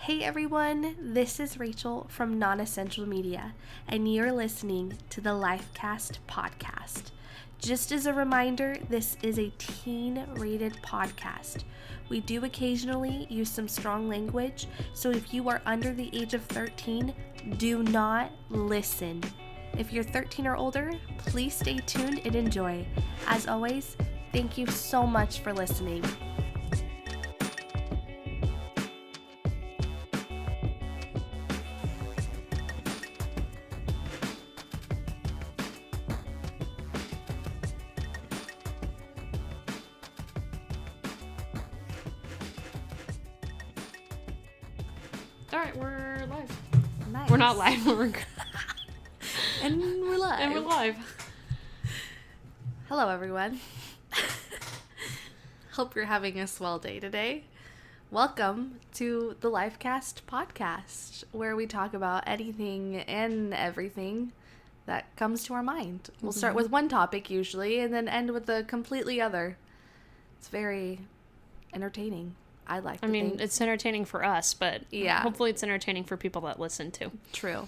Hey everyone, this is Rachel from Nonessential Media, and you're listening to the LifeCast podcast. Just as a reminder, this is a teen-rated podcast. We do occasionally use some strong language, so if you are under the age of 13, do not listen. If you're 13 or older, please stay tuned and enjoy. As always, thank you so much for listening. Alright, we're live. Nice. We're not live, And we're live. And we're live. Hello, everyone. Hope you're having a swell day today. Welcome to the LifeCast podcast, where we talk about anything and everything that comes to our mind. We'll start with one topic usually, and then end with a completely other. It's very entertaining. I mean, it's entertaining for us, but yeah, hopefully it's entertaining for people that listen too. True.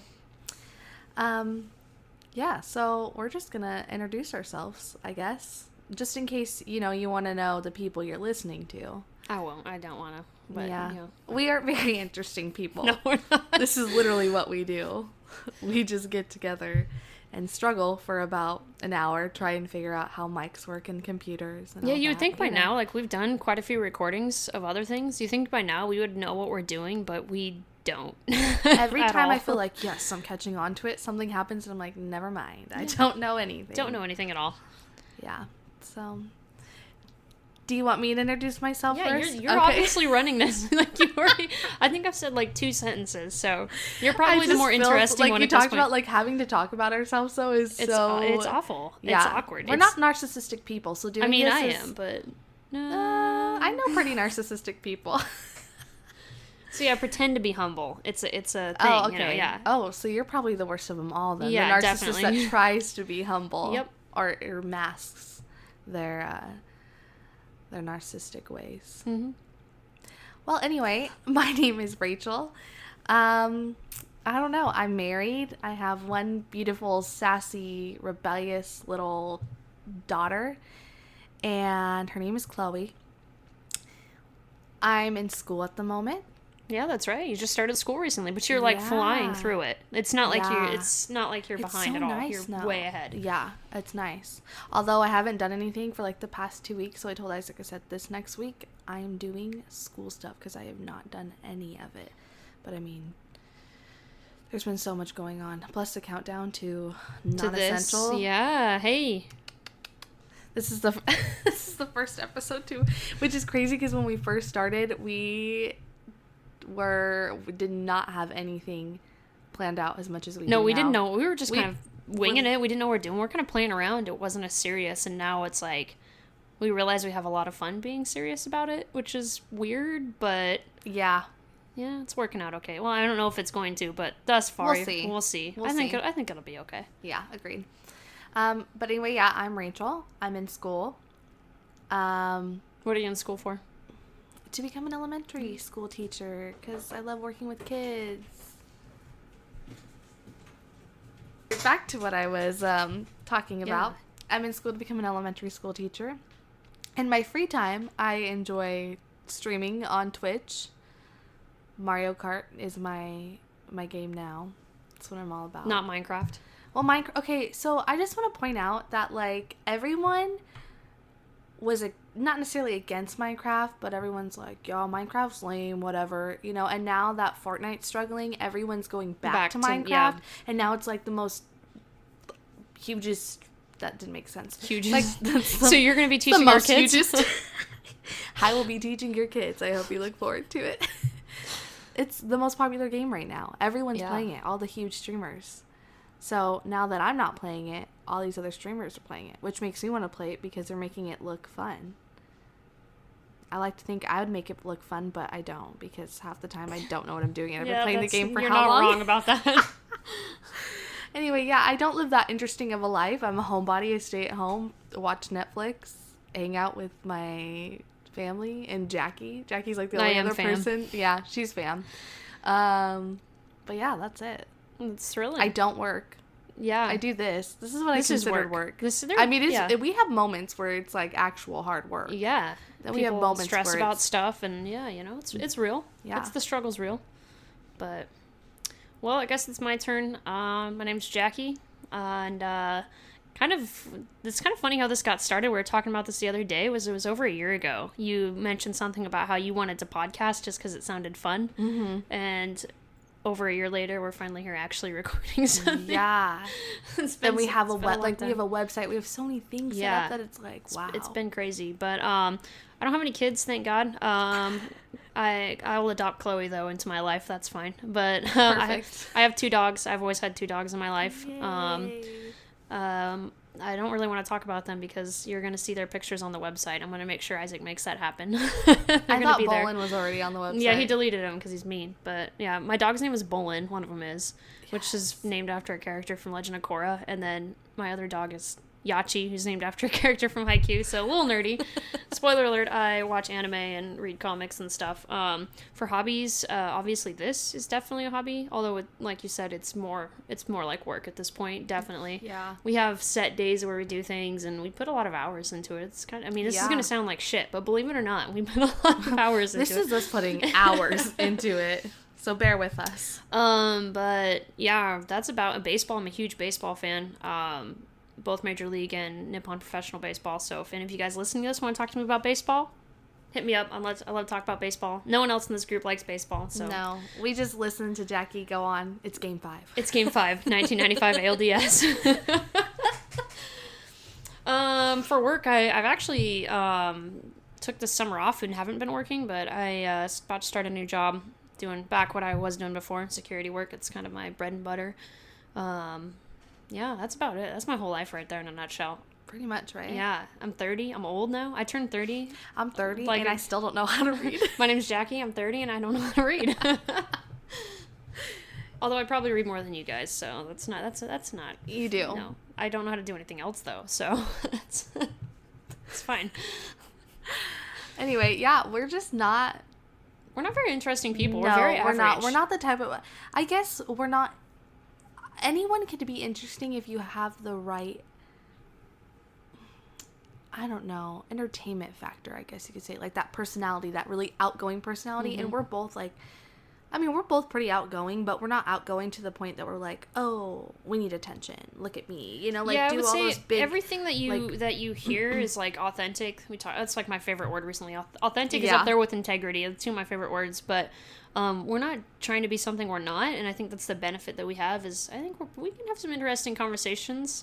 Yeah, so we're just gonna introduce ourselves, I guess, just in case, you want to know the people you're listening to. I won't. I don't want to. But, yeah. We are very interesting people. No, we're not. This is literally what we do. We just get together and struggle for about an hour, try and figure out how mics work and computers. And yeah, all you would that, think by now, like, we've done quite a few recordings of other things. You think by now we would know what we're doing, but we don't. Every time I feel like, yes, I'm catching on to it, something happens and I'm like, never mind. I don't know anything. Don't know anything at all. Yeah. So, do you want me to introduce myself first? You're obviously running this. Like, you already, I think I've said like 2 sentences, so you're probably the more interesting one. Like, you talked about like having to talk about ourselves, though, it's awful. Yeah. It's awkward. We're not narcissistic people, so doing this I am, but I know pretty narcissistic people. So yeah, pretend to be humble. It's a thing. Oh, okay. Yeah. Oh, so you're probably the worst of them all, then. Yeah, the narcissist definitely. that tries to be humble. Yep. Or masks their narcissistic ways. Mm-hmm. Well, anyway, my name is Rachel. I don't know. I'm married. I have one beautiful, sassy, rebellious little daughter, and her name is Chloe. I'm in school at the moment. Yeah, that's right. You just started school recently, but you're like flying through it. It's not like you're behind at all. You're way ahead. Yeah, it's nice. Although I haven't done anything for like the past 2 weeks, so I told Isaac, I said, this next week I'm doing school stuff because I have not done any of it. But I mean, there's been so much going on. Plus the countdown to Nonessential. Yeah. Hey. This is the first episode too, which is crazy because when we first started, we did not have anything planned out as much as we do we now. didn't know. We were just kind of winging it. We didn't know what we're doing. We're kind of playing around. It wasn't as serious, and now it's like we realize we have a lot of fun being serious about it, which is weird, but yeah, it's working out okay. Well, I don't know if it's going to, but thus far we'll see. I think it'll be okay. Yeah, agreed. But anyway, yeah, I'm Rachel. I'm in school. What are you in school for? To become an elementary school teacher, because I love working with kids. Back to what I was talking about. Yeah. I'm in school to become an elementary school teacher. In my free time, I enjoy streaming on Twitch. Mario Kart is my game now. That's what I'm all about. Not Minecraft. Well, okay, so I just want to point out that, like, everyone was not necessarily against Minecraft, but everyone's like, yo, Minecraft's lame, whatever, and now that Fortnite's struggling, everyone's going back to Minecraft, and now it's like the most hugest, that didn't make sense. Hugest? Like, so you're going to be teaching our kids? Hugest. I will be teaching your kids. I hope you look forward to it. It's the most popular game right now. Everyone's playing it, all the huge streamers. So now that I'm not playing it, all these other streamers are playing it, which makes me want to play it because they're making it look fun. I like to think I would make it look fun, but I don't, because half the time I don't know what I'm doing. And I've been playing the game for how long? You're not wrong about that. Anyway, yeah, I don't live that interesting of a life. I'm a homebody. I stay at home, watch Netflix, hang out with my family, and Jackie. Jackie's like the only other person. Yeah, she's fam. But yeah, that's it. It's thrilling. I don't work. Yeah. I do this. This is what I consider work. I mean, we have moments where it's like actual hard work. Yeah. Then we have moments stress where about stuff, and it's real. Yeah. The struggle's real. But, well, I guess it's my turn. My name's Jackie, and it's kind of funny how this got started. We were talking about this the other day. It was over a year ago. You mentioned something about how you wanted to podcast just because it sounded fun, and over a year later, we're finally here actually recording something. Yeah. Then we have we have a website. We have so many things set up that it's like, wow. It's been crazy. But I don't have any kids, thank God. I will adopt Chloe, though, into my life. That's fine. But I have 2 dogs. I've always had 2 dogs in my life. I don't really want to talk about them because you're going to see their pictures on the website. I'm going to make sure Isaac makes that happen. I thought Bolin was already on the website. Yeah, he deleted him because he's mean. But yeah, my dog's name is Bolin. One of them is, which is named after a character from Legend of Korra. And then my other dog is Yachi, who's named after a character from Haikyuu, so a little nerdy. Spoiler alert, I watch anime and read comics and stuff. For hobbies, obviously this is definitely a hobby, although like you said, it's more like work at this point, definitely. Yeah. We have set days where we do things, and we put a lot of hours into it. It's this is going to sound like shit, but believe it or not, we put a lot of hours into it. This is us putting hours into it. So bear with us. But yeah, that's about baseball. I'm a huge baseball fan. Both Major League and Nippon Professional Baseball. So if any of you guys listening to this want to talk to me about baseball, hit me up. I love to talk about baseball. No one else in this group likes baseball. So no, we just listen to Jackie go on. It's Game 5. It's Game 5, 1995 ALDS. For work, I've actually took the summer off and haven't been working, but I about to start a new job doing back what I was doing before, security work. It's kind of my bread and butter. Yeah, that's about it. That's my whole life right there in a nutshell. Pretty much, right? Yeah. I'm 30. I'm old now. I turned 30. I'm 30, and I still don't know how to read. My name's Jackie. I'm 30, and I don't know how to read. Although I probably read more than you guys, so that's not. You do. No. I don't know how to do anything else, though, so it's fine. Anyway, yeah, we're not very interesting people. No, we're very average. We're not the type of... I guess we're not... Anyone can be interesting if you have the right, I don't know, entertainment factor, I guess you could say. Like that personality, that really outgoing personality. Mm-hmm. And we're both we're both pretty outgoing, but we're not outgoing to the point that we're like, oh, we need attention. Look at me. You know, like yeah, do all those big... Everything that you hear is like authentic. That's like my favorite word recently. Authentic is up there with integrity. It's 2 of my favorite words, but... we're not trying to be something we're not, and I think that's the benefit that we have is I think we can have some interesting conversations.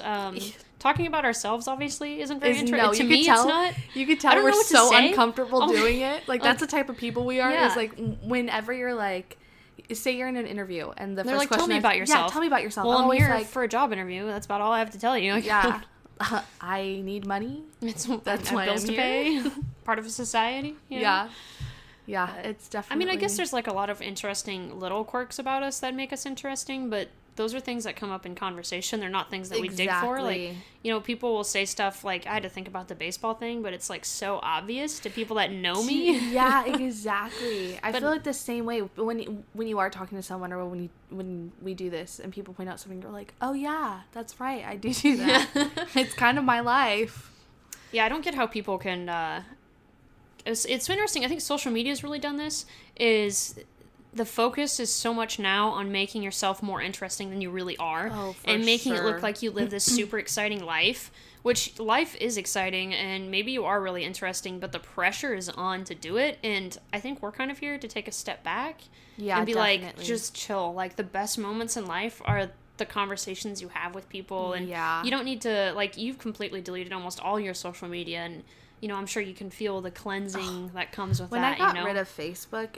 Talking about ourselves obviously isn't very interesting. No, to me, it's not. You could tell we're so uncomfortable doing it. Like that's the type of people we are. Yeah. Is like whenever you're like, say you're in an interview and the they're first like, question tell me about yourself. Yeah, tell me about yourself. Well, I'm here for a job interview. That's about all I have to tell you. Yeah. I need money. That's why bills to pay. Part of a society. You know? Yeah, it's definitely... I guess there's like a lot of interesting little quirks about us that make us interesting, but those are things that come up in conversation. They're not things that we dig for. Like, people will say stuff like, I had to think about the baseball thing, but it's like so obvious to people that know me. Yeah, exactly. I feel like the same way when you are talking to someone or when we do this and people point out something, you're like, oh yeah, that's right, I do that. It's kind of my life. Yeah, I don't get how people can... It's interesting. I think social media has really done this. Is the focus is so much now on making yourself more interesting than you really are, and making it look like you live this super exciting life. Which life is exciting, and maybe you are really interesting, but the pressure is on to do it. And I think we're kind of here to take a step back, and be definitely. Like, just chill. Like the best moments in life are the conversations you have with people, and you don't need to you've completely deleted almost all your social media and. I'm sure you can feel the cleansing that comes with when that. When I got rid of Facebook,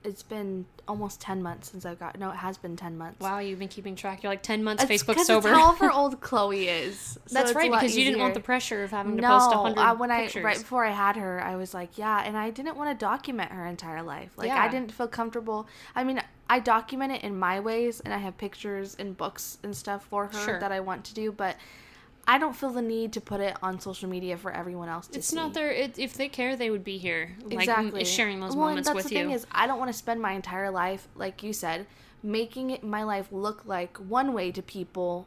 it's been almost 10 months since it has been 10 months. Wow, you've been keeping track. You're like 10 months Facebook sober. That's how for old Chloe is. So that's right, because you didn't want the pressure of having to post 100 pictures. Right before I had her, I was like, and I didn't want to document her entire life. I didn't feel comfortable. I document it in my ways, and I have pictures and books and stuff for her that I want to do, but... I don't feel the need to put it on social media for everyone else to see. It's not their... if they care, they would be here. Exactly. Like, sharing those moments with you. That's the thing is, I don't want to spend my entire life, like you said, making my life look like one way to people,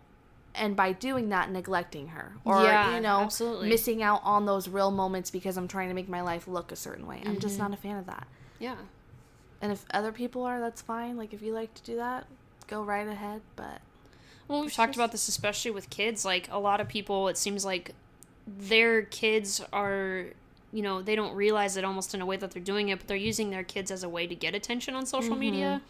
and by doing that, neglecting her. Or, absolutely. missing out on those real moments because I'm trying to make my life look a certain way. I'm just not a fan of that. Yeah. And if other people are, that's fine. Like, if you like to do that, go right ahead, but... Well, we've talked about this especially with kids. Like, a lot of people, it seems like their kids are, they don't realize it almost in a way that they're doing it, but they're using their kids as a way to get attention on social media.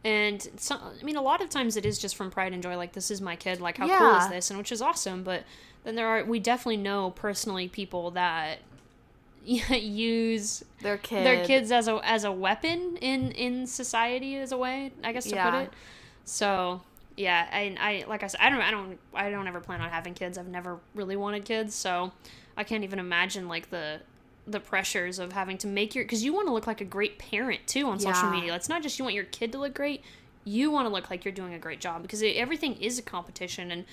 And, a lot of times it is just from pride and joy, like, this is my kid, like, how cool is this? And which is awesome, but then we definitely know personally people that use their kids as a weapon in society, as a way, I guess, to put it. So... Yeah, I like I said, I don't ever plan on having kids. I've never really wanted kids, so I can't even imagine like the pressures of having to make because you want to look like a great parent too on social media. It's not just you want your kid to look great, you want to look like you're doing a great job because everything is a competition, and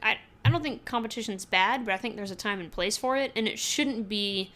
I don't think competition's bad, but I think there's a time and place for it, and it shouldn't be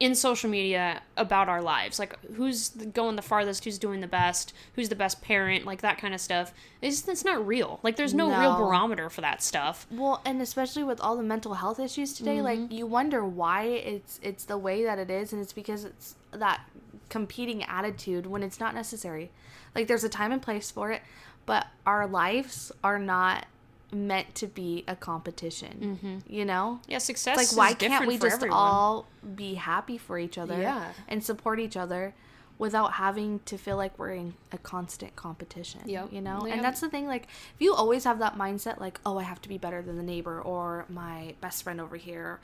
in social media about our lives, like who's going the farthest, who's doing the best, who's the best parent, like that kind of stuff. It's not real. Like there's no real barometer for that stuff. Well, and especially with all the mental health issues today, like you wonder why it's the way that it is, and it's because it's that competing attitude when it's not necessary. Like there's a time and place for it, but our lives are not meant to be a competition, Yeah, success it's is like, why different can't we for just everyone. all be happy for each other and support each other without having to feel like we're in a constant competition, And that's the thing, like, if you always have that mindset, like, oh, I have to be better than the neighbor or my best friend over here,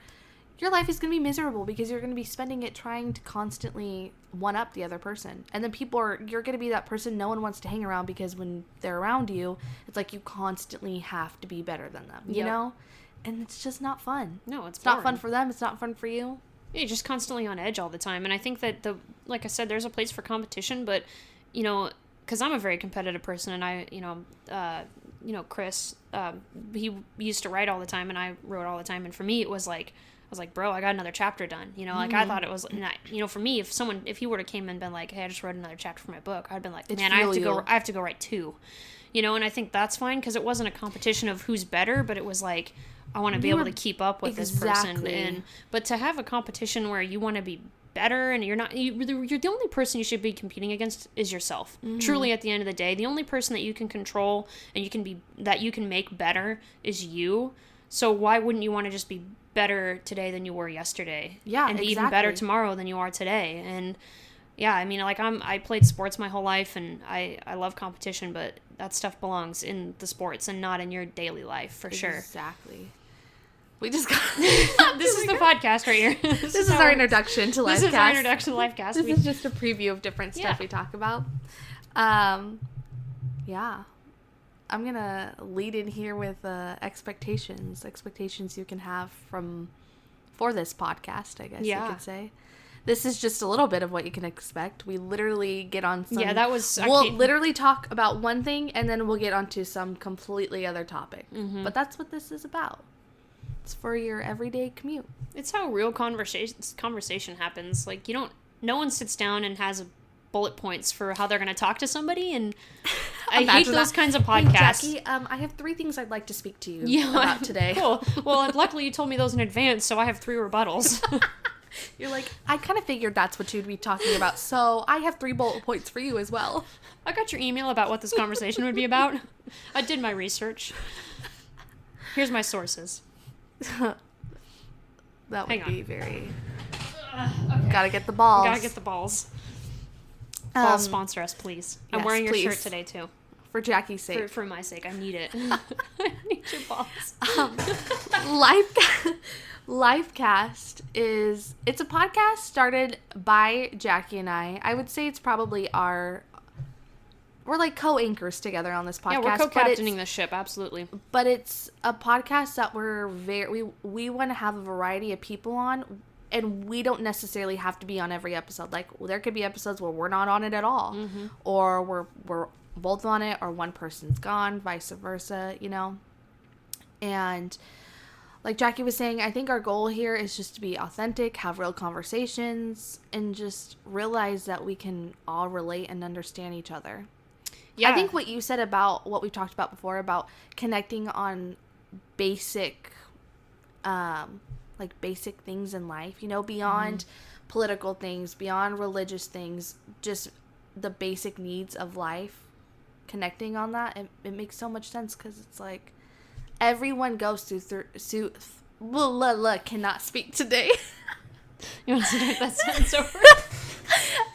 your life is going to be miserable because you're going to be spending it trying to constantly one-up the other person. And then you're going to be that person no one wants to hang around because when they're around you, it's like you constantly have to be better than them, you know? And it's just not fun. No, it's not fun for them. It's not fun for you. Yeah, you're just constantly on edge all the time. And I think that, like I said, there's a place for competition, but, because I'm a very competitive person, and I, Chris, he used to write all the time, and I wrote all the time. And for me, it was like, I was like, bro, I got another chapter done. I thought it was, for me, if he would have came and been like, hey, I just wrote another chapter for my book, I'd been like, man, I have to go write 2, and I think that's fine because it wasn't a competition of who's better, but it was like, I want to be able to keep up with this person. But to have a competition where you want to be better and you're the only person you should be competing against is yourself. Truly, at the end of the day, the only person that you can control and you can make better is you. So why wouldn't you want to just be better today than you were yesterday? Yeah, and even better tomorrow than you are today. And yeah, I played sports my whole life, and I love competition, but that stuff belongs in the sports and not in your daily life, for sure. Exactly. We just got... This is the podcast right here. This is our introduction to LifeCast. This is our introduction to LifeCast. This is just a preview of different stuff we talk about. Yeah. I'm going to lead in here with expectations you can have for this podcast, I guess you could say. This is just a little bit of what you can expect. We literally get on some... We'll literally talk about one thing, and then we'll get onto some completely other topic. But that's what this is about. It's for your everyday commute. It's how real conversation happens. Like, no one sits down and has bullet points for how they're going to talk to somebody, and I hate those kinds of podcasts. Hey, Jackie, I have 3 things I'd like to speak to you about today. Cool. Well, luckily you told me those in advance, so I have 3 rebuttals. You're like, I kind of figured that's what you'd be talking about, so I have 3 bullet points for you as well. I got your email about what this conversation would be about. I did my research. Here's my sources. That would be very... Okay. Gotta get the balls. Gotta get the balls. Balls sponsor us, please. I'm wearing your shirt today, too. For Jackie's sake. For my sake. I need it. I need your balls. LifeCast it's a podcast started by Jackie and I. I would say it's probably we're like co-anchors together on this podcast. Yeah, we're co-captaining the ship, absolutely. But it's a podcast that we want to have a variety of people on, and we don't necessarily have to be on every episode. Like, there could be episodes where we're not on it at all, or we're both on it, or one person's gone, vice versa, And like Jackie was saying, I think our goal here is just to be authentic, have real conversations, and just realize that we can all relate and understand each other. Yeah. I think what you said about what we've talked about before, about connecting on basic, basic things in life, you know, beyond political things, beyond religious things, just the basic needs of life, connecting on that, it makes so much sense, because it's like, everyone goes through cannot speak today. You want to start that sentence over?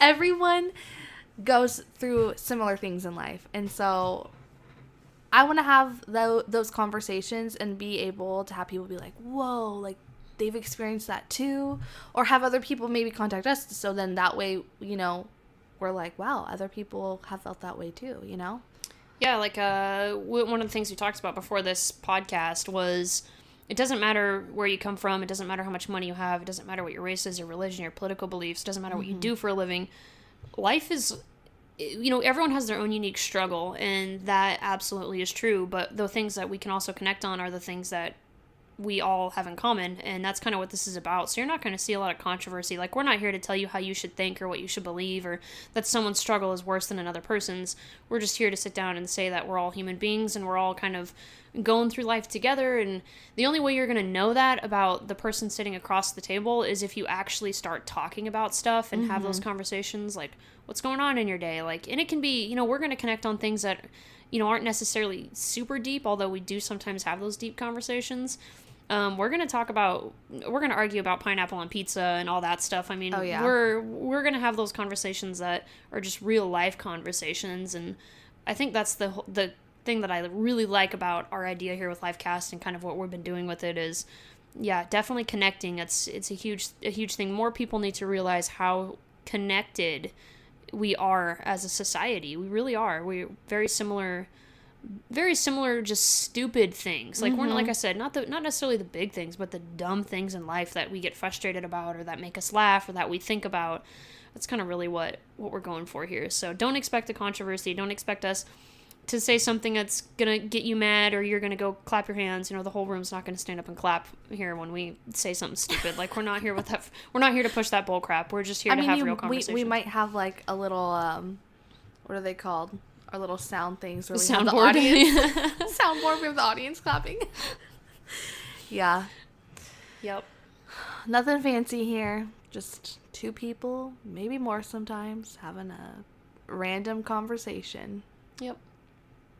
Everyone goes through similar things in life. And so I want to have those conversations and be able to have people be like, whoa, like they've experienced that too. Or have other people maybe contact us. So then that way, you know, we're like, wow, other people have felt that way too, you know? Yeah, like one of the things we talked about before this podcast was, it doesn't matter where you come from, it doesn't matter how much money you have, it doesn't matter what your race is, your religion, your political beliefs, it doesn't matter what you do for a living. Life is, you know, everyone has their own unique struggle, and that absolutely is true, but the things that we can also connect on are the things that we all have in common, and that's kind of what this is about. So you're not going to see a lot of controversy. Like, we're not here to tell you how you should think or what you should believe, or that someone's struggle is worse than another person's. We're just here to sit down and say that we're all human beings and we're all kind of going through life together, and the only way you're going to know that about the person sitting across the table is if you actually start talking about stuff and have those conversations, like, what's going on in your day? Like, and it can be, you know, we're going to connect on things that, you know, aren't necessarily super deep, although we do sometimes have those deep conversations. We're going to argue about pineapple on pizza and all that stuff. I mean, we're going to have those conversations that are just real life conversations. And I think that's the thing that I really like about our idea here with LifeCast and kind of what we've been doing with it is, yeah, definitely connecting. It's a huge thing. More people need to realize how connected we are as a society. We really are. We're very similar, just stupid things. Like, we're, like I said, not necessarily the big things, but the dumb things in life that we get frustrated about, or that make us laugh, or that we think about. That's kind of really what we're going for here. So don't expect a controversy. Don't expect us to say something that's gonna get you mad, or you're gonna go clap your hands. You know, the whole room's not gonna stand up and clap here when we say something stupid. Like, we're not here with that. We're not here to push that bull crap. We're just here to have real conversations. We might have like a little what are they called? Our little sound things where we have the soundboard. audience. Soundboard, we have the audience clapping. Yeah. Yep. Nothing fancy here. Just two people, maybe more sometimes, having a random conversation. Yep.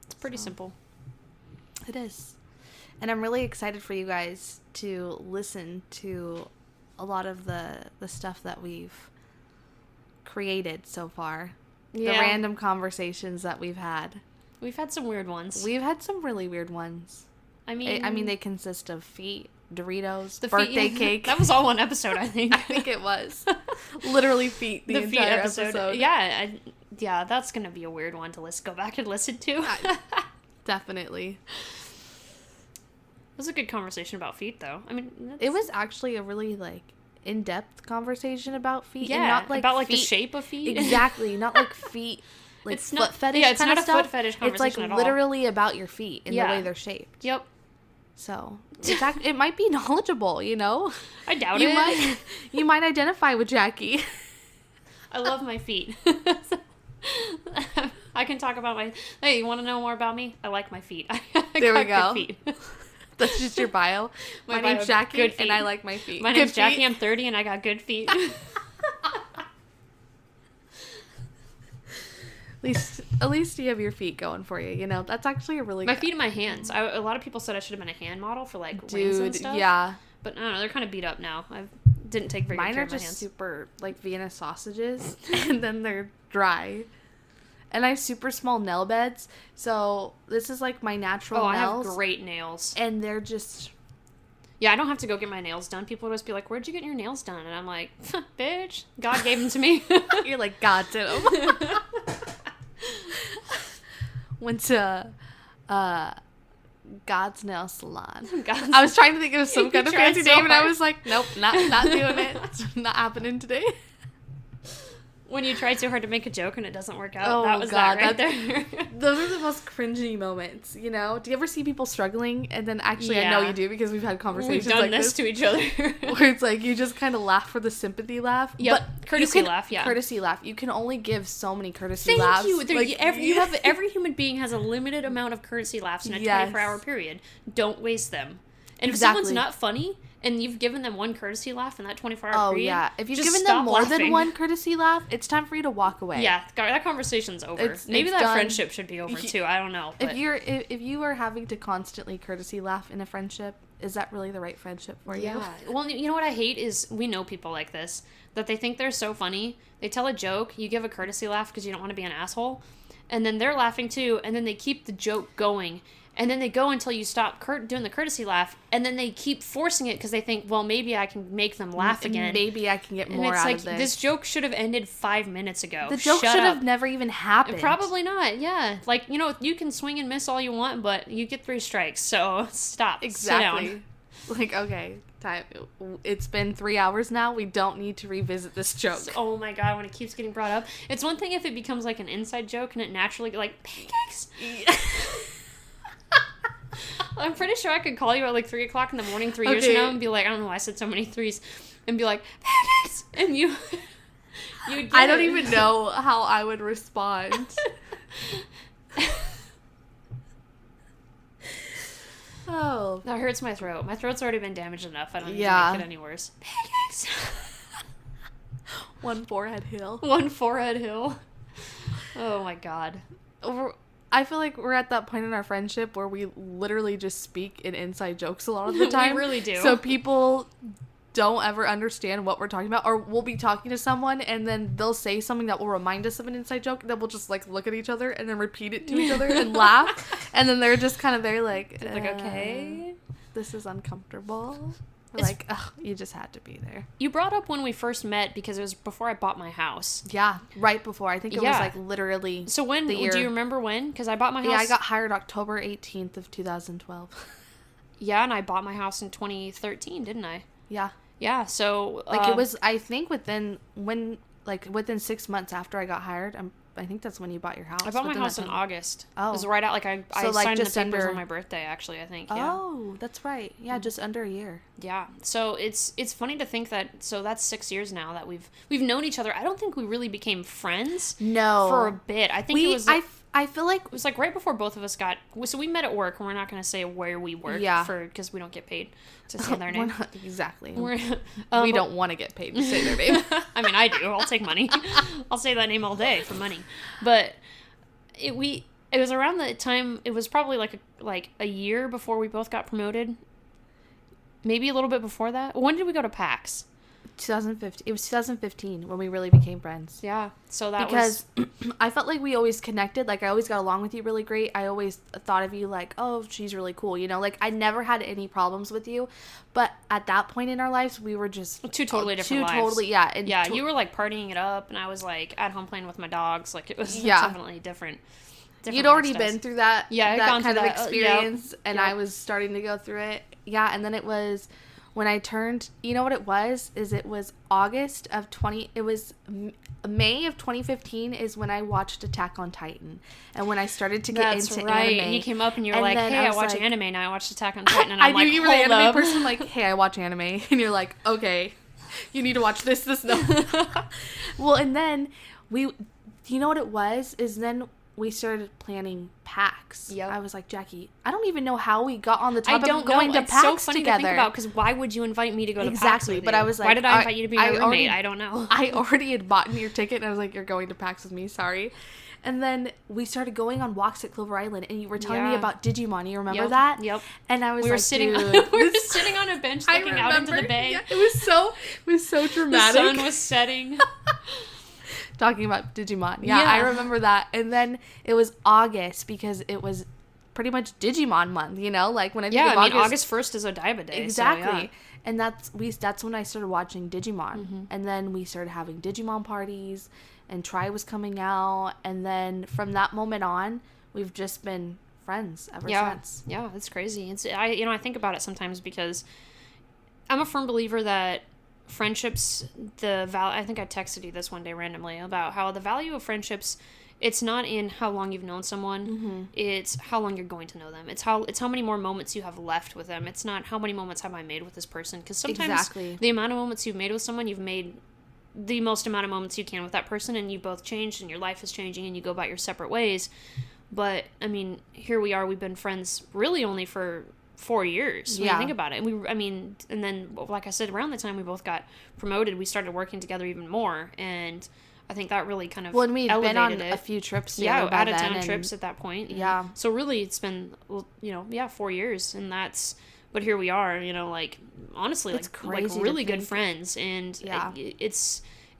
It's pretty simple. It is. And I'm really excited for you guys to listen to a lot of the stuff that we've created so far. Yeah. The random conversations that we've had. We've had some weird ones. We've had some really weird ones. I mean, they consist of feet, Doritos, birthday cake. That was all one episode, I think. I think it was. Literally feet the entire episode. Yeah, that's going to be a weird one to go back and listen to. Definitely. It was a good conversation about feet, though. I mean, it was actually a really, like, in-depth conversation about feet. Yeah, and not like about like feet. The shape of feet. Exactly, not like feet, like it's foot not, fetish. Yeah, it's kind not of a stuff. foot fetish conversation It's like at all. literally about your feet and the way they're shaped. Yep. So it might be knowledgeable, you know. I doubt it. You might identify with Jackie. I love my feet. I can talk about my. Hey, you want to know more about me? I like my feet. There we go. Good feet. That's just your bio. My name's Jackie, and I like my feet. My name's Jackie. I'm 30, and I got good feet. At least you have your feet going for you. You know, that's actually a really. My feet and my hands. A lot of people said I should have been a hand model for like rings and stuff. Yeah. But I don't know. They're kind of beat up now. I didn't take very good care of my hands. Mine are just super like Vienna sausages, and then they're dry. And I have super small nail beds, so this is like my natural nails. I have great nails. And they're just... Yeah, I don't have to go get my nails done. People would always be like, where'd you get your nails done? And I'm like, bitch, God gave them to me. You're like, God did them. Went to God's Nail Salon. I was trying to think of some kind of fancy name, and I was like, nope, not doing it. It's not happening today. When you try too hard to make a joke and it doesn't work out. Oh, that was God, that right there. Those are the most cringy moments, you know? Do you ever see people struggling? And then actually, I know you do because we've had conversations we've done like this to each other. Where it's like you just kind of laugh for the sympathy laugh. Yep. But courtesy laugh, yeah. Courtesy laugh. You can only give so many courtesy laughs. Thank you. Every human being has a limited amount of courtesy laughs in a 24-hour period. Don't waste them. And if someone's not funny, and you've given them one courtesy laugh in that 24-hour period. Oh, yeah. If you've given them more than one courtesy laugh, it's time for you to walk away. Yeah, that conversation's over. Maybe that friendship should be over, too. I don't know. But if you are having to constantly courtesy laugh in a friendship, is that really the right friendship for you? Yeah. Well, you know what I hate is we know people like this, that they think they're so funny. They tell a joke, you give a courtesy laugh because you don't want to be an asshole, and then they're laughing, too, and then they keep the joke going. And then they go until you stop doing the courtesy laugh, and then they keep forcing it because they think, well, maybe I can make them laugh again. Maybe I can get more out of this. This joke should have ended 5 minutes ago. The joke should have never even happened. Probably not, yeah. Like, you know, you can swing and miss all you want, but you get 3 strikes, so stop. Exactly. Sit down. Like, okay, time. It's been 3 hours now. We don't need to revisit this joke. Oh my God, when it keeps getting brought up. It's one thing if it becomes like an inside joke and it naturally, like, pancakes. Yeah. I'm pretty sure I could call you at like 3 o'clock in the morning 3 years from now and be like, I don't know why I said so many threes, and be like, pancakes, and you I don't even know how I would respond. Oh. That hurts my throat. My throat's already been damaged enough. I don't need to make it any worse. Pancakes. One forehead hill. One forehead hill. Oh my God. I feel like we're at that point in our friendship where we literally just speak in inside jokes a lot of the time. We really do. So people don't ever understand what we're talking about, or we'll be talking to someone and then they'll say something that will remind us of an inside joke, and then we'll just like look at each other and then repeat it to each other and laugh, and then they're just kind of there like okay, this is uncomfortable. Like, ugh, you just had to be there. You brought up when we first met because it was before I bought my house. Yeah, right before. I think it was like literally. So when, do you remember when? Because I bought my house. Yeah, I got hired October 18th of 2012. Yeah, and I bought my house in 2013, didn't I? Yeah. Yeah, so. Like, it was, I think within 6 months after I got hired, I think that's when you bought your house. I bought my house in August. Oh. It was right out, like, I signed the papers on my birthday, actually, I think. Yeah. Oh, that's right. Yeah, just under a year. Yeah. So it's funny to think that, so that's 6 years now that we've known each other. I don't think we really became friends. No. For a bit. I think it was... I feel like... It was, like, right before both of us got... So we met at work, and we're not going to say where we work. Yeah. Because we don't get paid to say their name. Exactly. We don't want to get paid to say their name. I mean, I do. I'll take money. I'll say that name all day for money. But it was around the time... It was probably, like a year before we both got promoted. Maybe a little bit before that. When did we go to PAX? 2015. It was 2015 when we really became friends. Yeah. So that because I felt like we always connected. Like, I always got along with you really great. I always thought of you like, oh, she's really cool. You know, like, I never had any problems with you. But at that point in our lives, we were just two totally different lives. Totally, yeah. And yeah, you were like partying it up, and I was like at home playing with my dogs. Like, it was definitely different. You'd already been through that. Yeah, that kind of experience, and I was starting to go through it. Yeah, and then it was. When I turned, you know what it was? It was May of 2015 is when I watched Attack on Titan. And when I started to get into anime. And you came up and you were like, hey, I watch anime, now I watch Attack on Titan. And I'm like, I knew you were the anime person, like, hey, I watch anime. And you're like, okay, you need to watch this, no. Well, and then you know what it was? Is then we started planning PAX. Yep. I was like, Jackie, I don't even know how we got on the topic of going to PAX together. It's so funny to think about, because why would you invite me to go to PAX? Exactly, but I was like, why did I invite you to be my roommate? I don't know. I already had bought your ticket, and I was like, you're going to PAX with me, sorry. And then we started going on walks at Clover Island, and you were telling me about Digimon. You remember that? Yep. And I was we were sitting on a bench looking out into the bay. Yeah, it was so dramatic. The sun was setting. Talking about Digimon. Yeah, I remember that. And then it was August because it was pretty much Digimon month, you know? Like, when I think of August 1st is Odaiba Day. Exactly. So, yeah. And that's when I started watching Digimon. Mm-hmm. And then we started having Digimon parties, and Try was coming out. And then from that moment on, we've just been friends ever since. Yeah, it's crazy. I think about it sometimes because I'm a firm believer that friendships, I think I texted you this one day randomly about how the value of friendships, it's not in how long you've known someone, it's how long you're going to know them. It's how many more moments you have left with them. It's not how many moments have I made with this person, because sometimes the amount of moments you've made with someone, you've made the most amount of moments you can with that person, and you both changed and your life is changing and you go about your separate ways. But I mean, here we are, we've been friends really only for 4 years when you think about it. And and then, like I said, around the time we both got promoted, we started working together even more, and I think that really kind of elevated it. Well, we'd been on a few trips together by then. Yeah, out-of-town trips at that point. Yeah. So really, it's been, 4 years, and that's, but here we are, like, honestly, it's like really good friends, and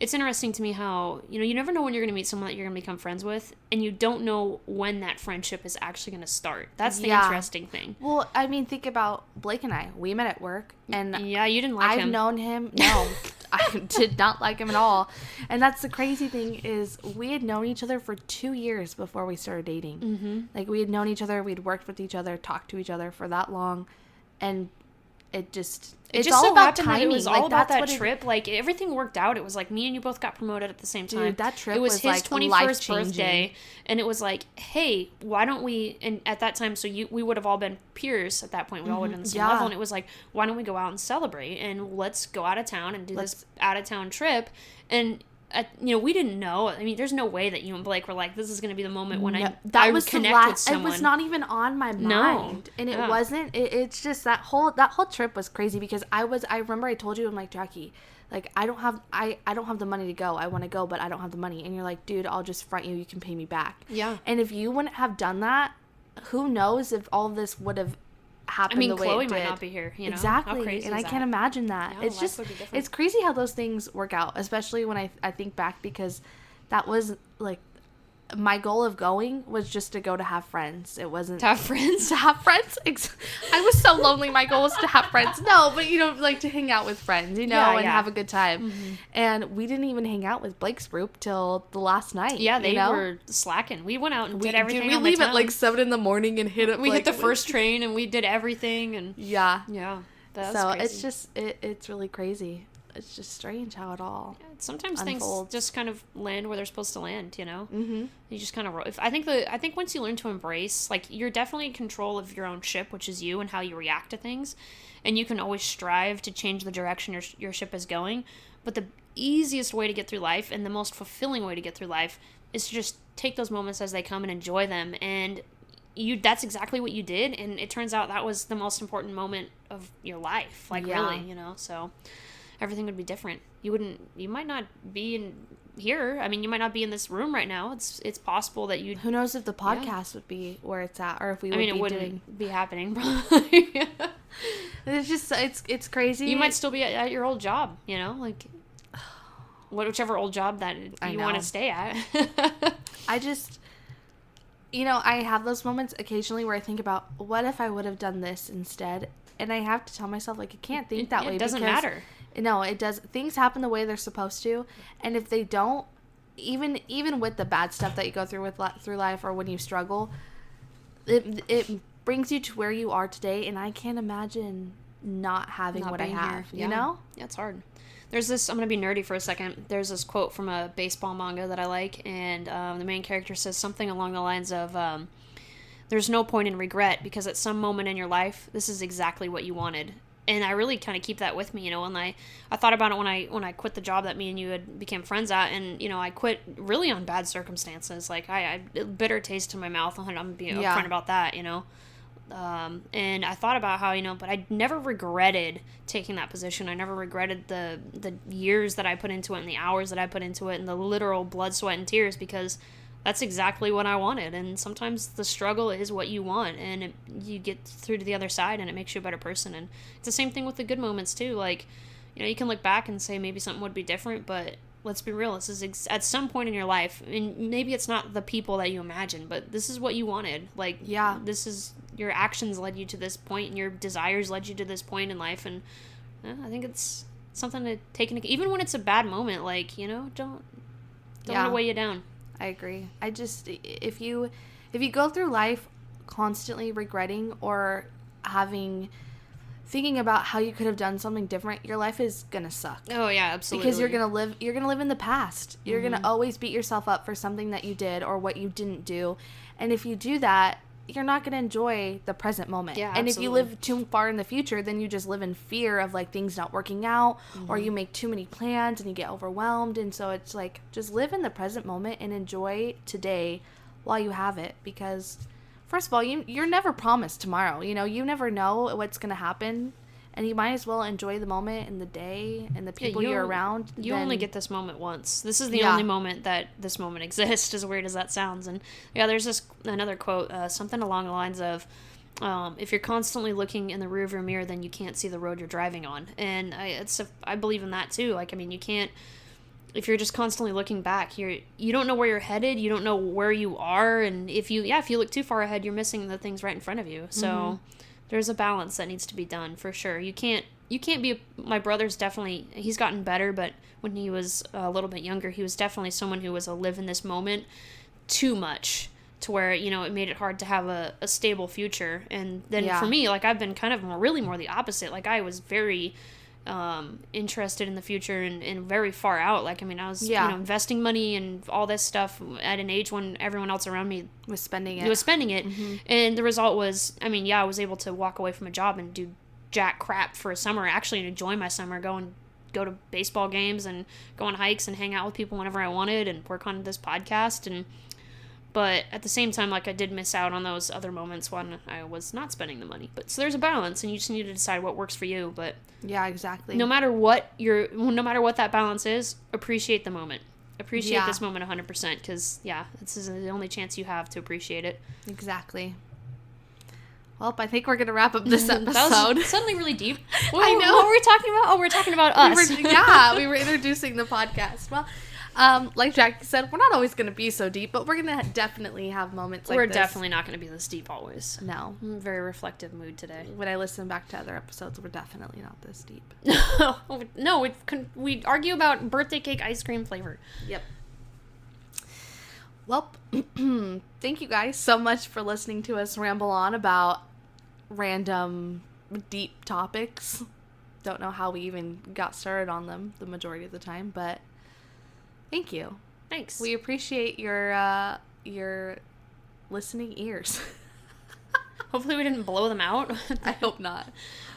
it's interesting to me how, you never know when you're going to meet someone that you're going to become friends with, and you don't know when that friendship is actually going to start. That's the interesting thing. Well, I mean, think about Blake and I. We met at work, and yeah, you didn't like him. I've known him. No, I did not like him at all. And that's the crazy thing is we had known each other for 2 years before we started dating. Mm-hmm. Like, we had known each other, we'd worked with each other, talked to each other for that long, and it's just all so about timing. It was all about that trip. Like, everything worked out. It was like me and you both got promoted at the same time. Dude, that trip was his like 21st birthday, and it was like, hey, why don't we? And at that time, we would have all been peers at that point. We all would have been the same level, and it was like, why don't we go out and celebrate, and let's go out of town and do this out of town trip, and. We didn't know. I mean, there's no way that you and Blake were like, this is going to be the moment when I connect with someone. It was not even on my mind. No. And it wasn't. It's just that whole trip was crazy because I remember I told you, I'm like, Jackie, like, I don't have the money to go. I want to go, but I don't have the money. And you're like, dude, I'll just front you. You can pay me back. Yeah. And if you wouldn't have done that, who knows if all this would have happened the way Chloe it did. might not be here, Exactly. How crazy and is I can't imagine that. No, It's just, it's crazy how those things work out, especially when I think back, because that was like, my goal of going was just to go to have friends. It wasn't to have friends. To have friends. I was so lonely. My goal was to have friends. No, but like to hang out with friends, and have a good time. Mm-hmm. And we didn't even hang out with Blake's group till the last night. Yeah, they were slacking. We went out and did everything. We leave at like 7 a.m. and hit it. We hit the first train and we did everything, and yeah. So crazy. It's just it's really crazy. It's just strange how it all sometimes unfolds. Things just kind of land where they're supposed to land, Mm-hmm. You just kind of roll. I think once you learn to embrace, like, you're definitely in control of your own ship, which is you, and how you react to things, and you can always strive to change the direction your ship is going. But the easiest way to get through life, and the most fulfilling way to get through life, is to just take those moments as they come and enjoy them. And that's exactly what you did, and it turns out that was the most important moment of your life. Like, really, so everything would be different. You might not be in here. I mean, you might not be in this room right now. It's possible that you. Who knows if the podcast would be where it's at, or if we would it be wouldn't be happening, probably. It's just it's crazy. You might still be at your old job, like whichever old job that you want to stay at. I just, I have those moments occasionally where I think about, what if I would have done this instead? And I have to tell myself, like, I can't think that way. It doesn't matter. No, it does. Things happen the way they're supposed to, and if they don't, even with the bad stuff that you go through through life, or when you struggle, it brings you to where you are today. And I can't imagine not having what I have. Here. Yeah, it's hard. There's this. I'm gonna be nerdy for a second. There's this quote from a baseball manga that I like, and the main character says something along the lines of, "There's no point in regret, because at some moment in your life, this is exactly what you wanted." And I really kind of keep that with me, and I thought about it when I quit the job that me and you had became friends at, and I quit really on bad circumstances. Like, I bitter taste in my mouth, and I'm being upfront about that, and I thought about how, but I never regretted taking that position. I never regretted the years that I put into it, and the hours that I put into it, and the literal blood, sweat, and tears, because that's exactly what I wanted. And sometimes the struggle is what you want, and you get through to the other side, and it makes you a better person. And it's the same thing with the good moments too. Like, you can look back and say maybe something would be different, but let's be real. This is at some point in your life, and maybe it's not the people that you imagined, but this is what you wanted. Like, this is, your actions led you to this point, and your desires led you to this point in life. And I think it's something to take into, even when it's a bad moment, like, don't let it weigh you down. I agree. I just, if you go through life constantly regretting or having thinking about how you could have done something different, your life is gonna suck. Oh yeah, absolutely. Because you're gonna live in the past. You're gonna always beat yourself up for something that you did or what you didn't do. And if you do that, you're not gonna enjoy the present moment. Yeah, and absolutely. if you live too far in the future, then you just live in fear of like things not working out, or you make too many plans and you get overwhelmed. And so it's like, just live in the present moment and enjoy today while you have it, because first of all, you're never promised tomorrow. You never know what's going to happen, and you might as well enjoy the moment and the day and the people you're around. You only get this moment once. This is the only moment that this moment exists, as weird as that sounds. And yeah, there's another quote, something along the lines of, if you're constantly looking in the rearview mirror, then you can't see the road you're driving on. And I believe in that too. Like, I mean, you can't, if you're just constantly looking back, you don't know where you're headed, you don't know where you are, and if you look too far ahead, you're missing the things right in front of you. So there's a balance that needs to be done for sure. You can't be, my brother's definitely, he's gotten better, but when he was a little bit younger, he was definitely someone who was a live in this moment too much, to where, it made it hard to have a stable future. And then for me, like, I've been kind of more the opposite. Like, I was very interested in the future and very far out. Like, I mean, I was investing money and all this stuff at an age when everyone else around me was spending it. And the result was, I mean, I was able to walk away from a job and do jack crap for a summer, actually, and enjoy my summer, go to baseball games and go on hikes and hang out with people whenever I wanted and work on this podcast. But at the same time, like, I did miss out on those other moments when I was not spending the money. But so there's a balance, and you just need to decide what works for you. But yeah, exactly. No matter what that balance is, appreciate the moment. Appreciate this moment 100%, because this is the only chance you have to appreciate it. Exactly. Well, I think we're gonna wrap up this episode. That was suddenly really deep. I know. What were we talking about? Oh, we're talking about us. We were introducing the podcast. Well, like Jackie said, we're not always going to be so deep, but we're going to definitely have moments like this. We're definitely not going to be this deep always. No. I'm in a very reflective mood today. When I listen back to other episodes, we're definitely not this deep. No, we argue about birthday cake ice cream flavor. Yep. Well, thank you guys so much for listening to us ramble on about random deep topics. Don't know how we even got started on them the majority of the time, but thank you. Thanks. We appreciate your listening ears. Hopefully we didn't blow them out. I hope not.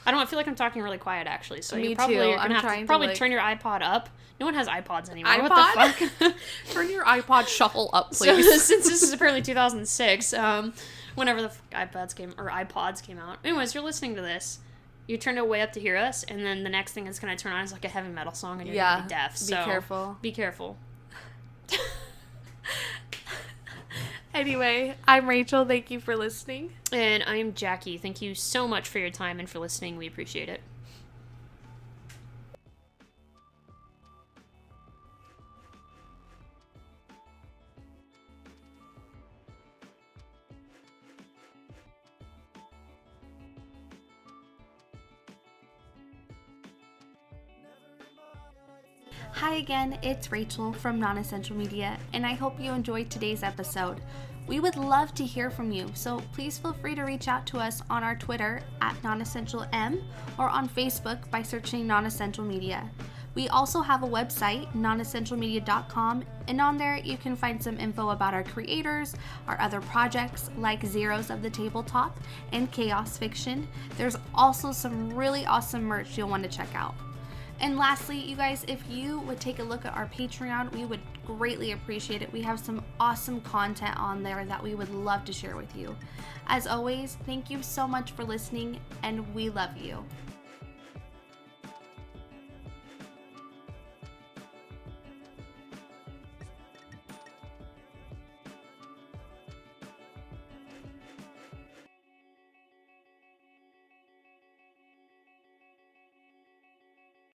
I feel like I'm talking really quiet, actually. So Me you probably too. are going to have to turn your iPod up. No one has iPods anymore. iPod? What the fuck? Turn your iPod shuffle up, please. So, since this is apparently 2006, whenever the iPods came out. Anyways, you're listening to this. You turn it way up to hear us, and then the next thing it's going to turn on is like a heavy metal song, and you're going to be deaf. So be careful. Be careful. Anyway, I'm Rachel. Thank you for listening. And I'm Jackie. Thank you so much for your time and for listening. We appreciate it. Hi again, it's Rachel from Nonessential Media, and I hope you enjoyed today's episode. We would love to hear from you, so please feel free to reach out to us on our Twitter at NonessentialM or on Facebook by searching Nonessential Media. We also have a website, nonessentialmedia.com, and on there you can find some info about our creators, our other projects like Zeros of the Tabletop and Chaos Fiction. There's also some really awesome merch you'll want to check out. And lastly, you guys, if you would take a look at our Patreon, we would greatly appreciate it. We have some awesome content on there that we would love to share with you. As always, thank you so much for listening, and we love you.